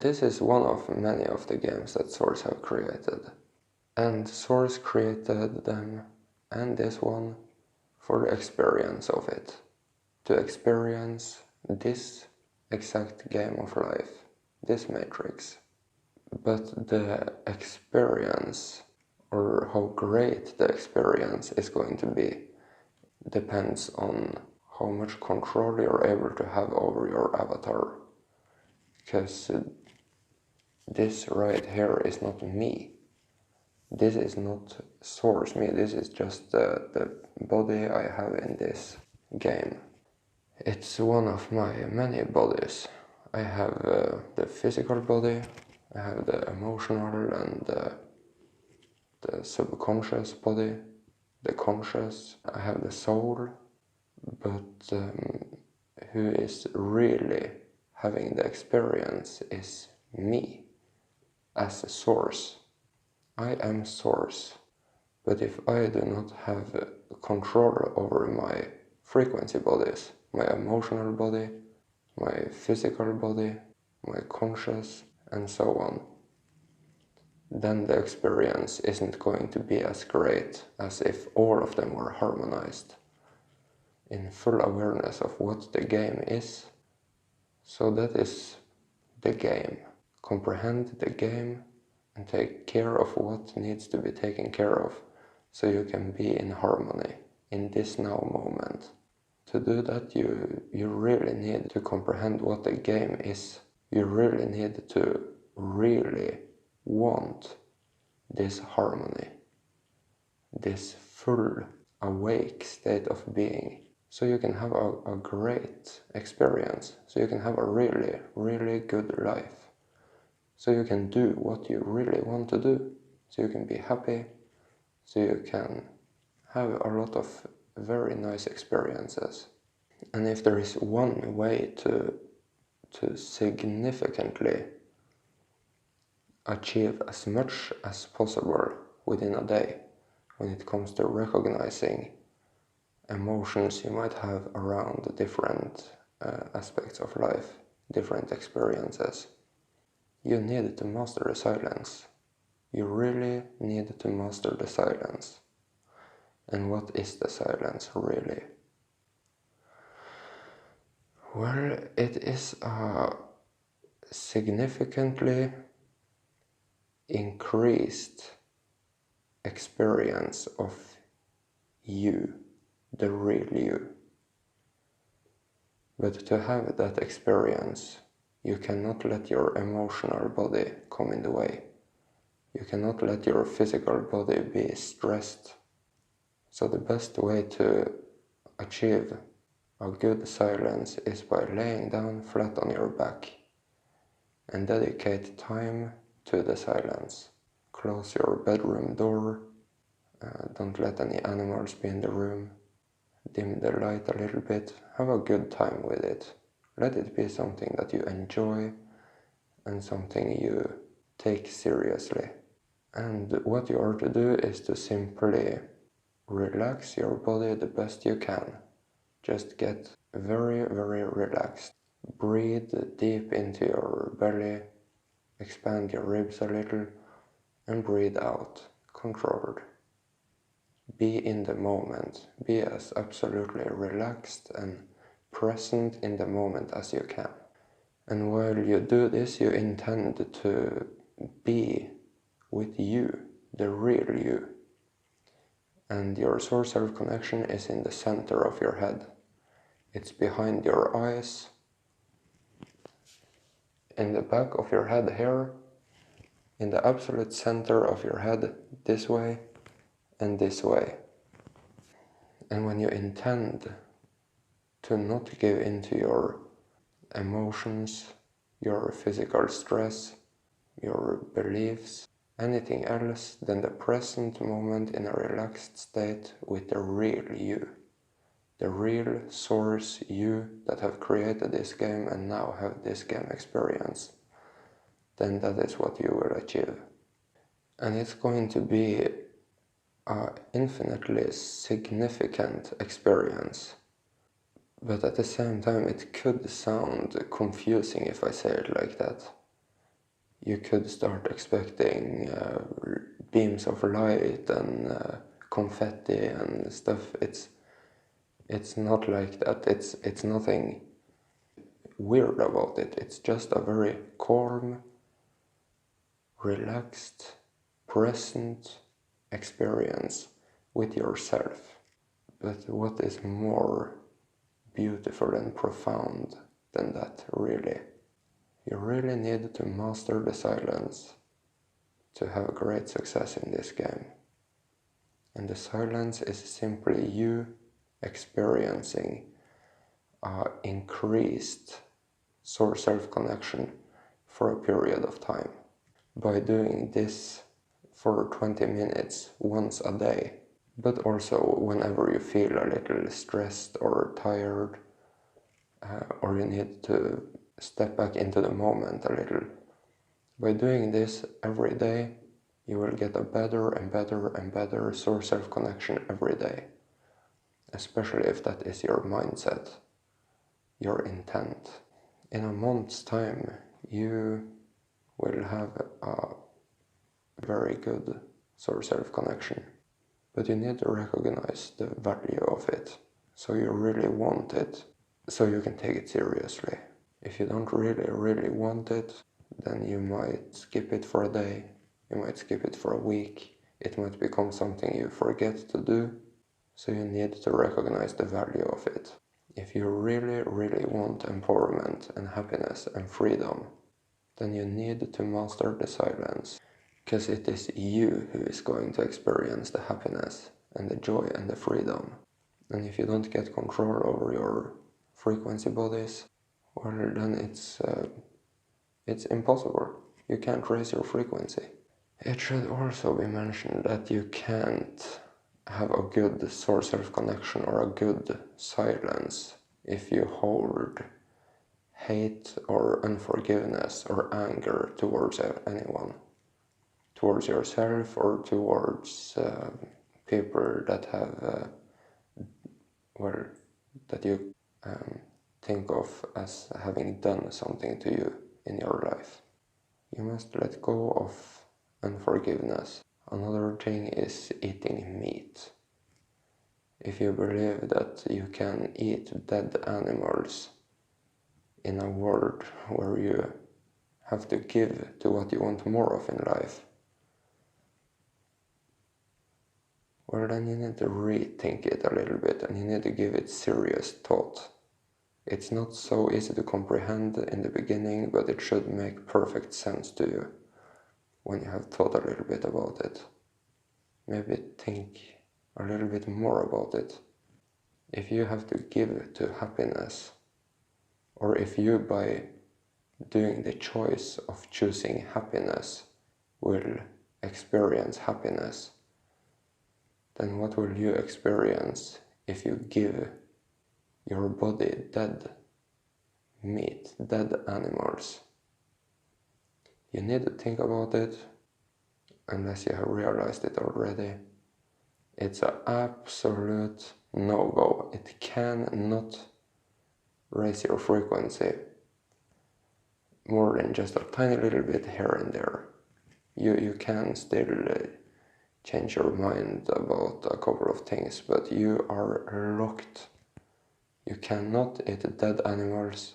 This is one of many of the games that Source have created. And Source created them, and this one, for the experience of it. To experience this exact game of life, this matrix. But the experience, or how great the experience is going to be, depends on how much control you're able to have over your avatar. Because this right here is not me. This is not Source me, this is just the body I have in this game. It's one of my many bodies. I have the physical body, I have the emotional and the subconscious body, the conscious, I have the soul, but who is really having the experience is me as a Source. I am Source, but if I do not have control over my frequency bodies, my emotional body, my physical body, my conscious, and so on, then the experience isn't going to be as great as if all of them were harmonized in full awareness of what the game is. So that is the game. Comprehend the game and take care of what needs to be taken care of so you can be in harmony in this now moment. To do that, you really need to comprehend what the game is. You really need to really want this harmony, this full awake state of being, so you can have a great experience, so you can have a really, really good life, so you can do what you really want to do, so you can be happy, so you can have a lot of very nice experiences. And if there is one way to significantly achieve as much as possible within a day when it comes to recognizing emotions you might have around different aspects of life, different experiences, you need to master the silence. You really need to master the silence. And what is the silence really? Well, it is a significantly increased experience of you, the real you. But to have that experience, you cannot let your emotional body come in the way. You cannot let your physical body be stressed. So the best way to achieve a good silence is by laying down flat on your back and dedicate time to the silence. Close your bedroom door, don't let any animals be in the room, dim the light a little bit, have a good time with it. Let it be something that you enjoy and something you take seriously. And what you are to do is to simply relax your body the best you can. Just get very, very relaxed. Breathe deep into your belly, expand your ribs a little, and breathe out, controlled. Be in the moment. Be as absolutely relaxed and present in the moment as you can. And while you do this, you intend to be with you, the real you. And your source self connection is in the center of your head. It's behind your eyes, in the back of your head here, in the absolute center of your head, this way and this way. And when you intend to not give in to your emotions, your physical stress, your beliefs, anything else than the present moment in a relaxed state with the real you. The real source you that have created this game and now have this game experience, then that is what you will achieve. And it's going to be an infinitely significant experience. But at the same time, it could sound confusing if I say it like that. You could start expecting beams of light and confetti and stuff. It's not like that. It's nothing weird about it. It's just a very calm, relaxed, present experience with yourself. But what is more beautiful and profound than that, really? You really need to master the silence to have great success in this game. And the silence is simply you experiencing increased source self-connection for a period of time. By doing this for 20 minutes once a day, but also whenever you feel a little stressed or tired, or you need to step back into the moment a little. By doing this every day, you will get a better and better and better source self-connection every day, especially if that is your mindset, your intent. In a month's time, you will have a very good source self-connection, but you need to recognize the value of it, so you really want it, so you can take it seriously. If you don't really want it, then you might skip it for a day, you might skip it for a week, it might become something you forget to do, so you need to recognize the value of it. If you really want empowerment and happiness and freedom, then you need to master the silence, because it is you who is going to experience the happiness and the joy and the freedom. And if you don't get control over your frequency bodies, well, then it's impossible. You can't raise your frequency. It should also be mentioned that you can't have a good source self-connection or a good silence if you hold hate or unforgiveness or anger towards anyone, towards yourself or towards people that have, well, that you think of as having done something to you in your life. You must let go of unforgiveness. Another thing is eating meat. If you believe that you can eat dead animals in a world where you have to give to what you want more of in life, well, then you need to rethink it a little bit and you need to give it serious thought. It's not so easy to comprehend in the beginning, but it should make perfect sense to you when you have thought a little bit about it. Maybe think a little bit more about it. If you have to give to happiness, or if you by doing the choice of choosing happiness will experience happiness, then what will you experience if you give your body dead meat, dead animals? You need to think about it, unless you have realized it already. It's an absolute no-go. It cannot raise your frequency more than just a tiny little bit here and there. You can still change your mind about a couple of things, but you are locked. You cannot eat dead animals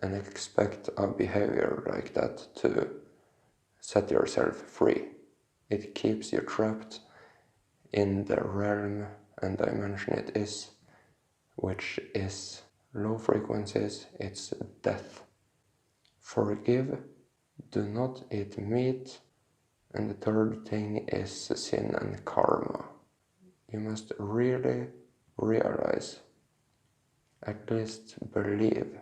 and expect a behavior like that to set yourself free. It keeps you trapped in the realm and dimension it is, which is low frequencies, it's death. Forgive, do not eat meat, and the third thing is sin and karma. You must really realize, at least believe,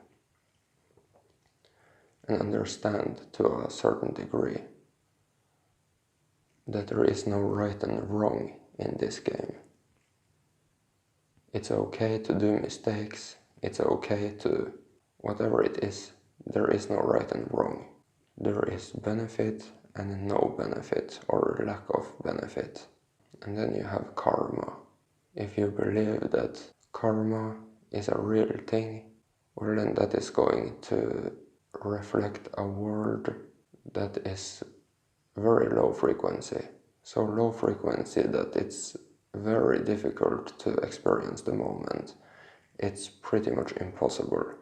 and understand to a certain degree that there is no right and wrong in this game. It's okay to do mistakes, it's okay to whatever it is. There is no right and wrong. There is benefit and no benefit, or lack of benefit. And then you have karma. If you believe that karma is a real thing, well, then that is going to reflect a world that is very low frequency. So low frequency that it's very difficult to experience the moment. It's pretty much impossible.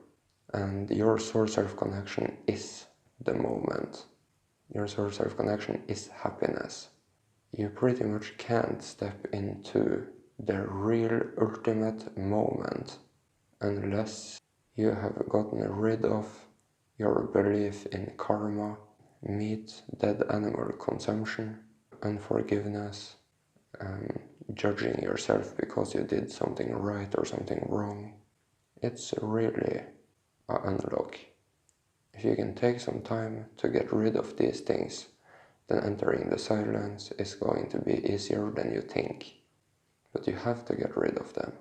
And your source self-connection is the moment. Your source self-connection is happiness. You pretty much can't step into the real ultimate moment unless you have gotten rid of your belief in karma, meat, dead animal consumption, unforgiveness, judging yourself because you did something right or something wrong. It's really an unlock. If you can take some time to get rid of these things, then entering the silence is going to be easier than you think. But you have to get rid of them.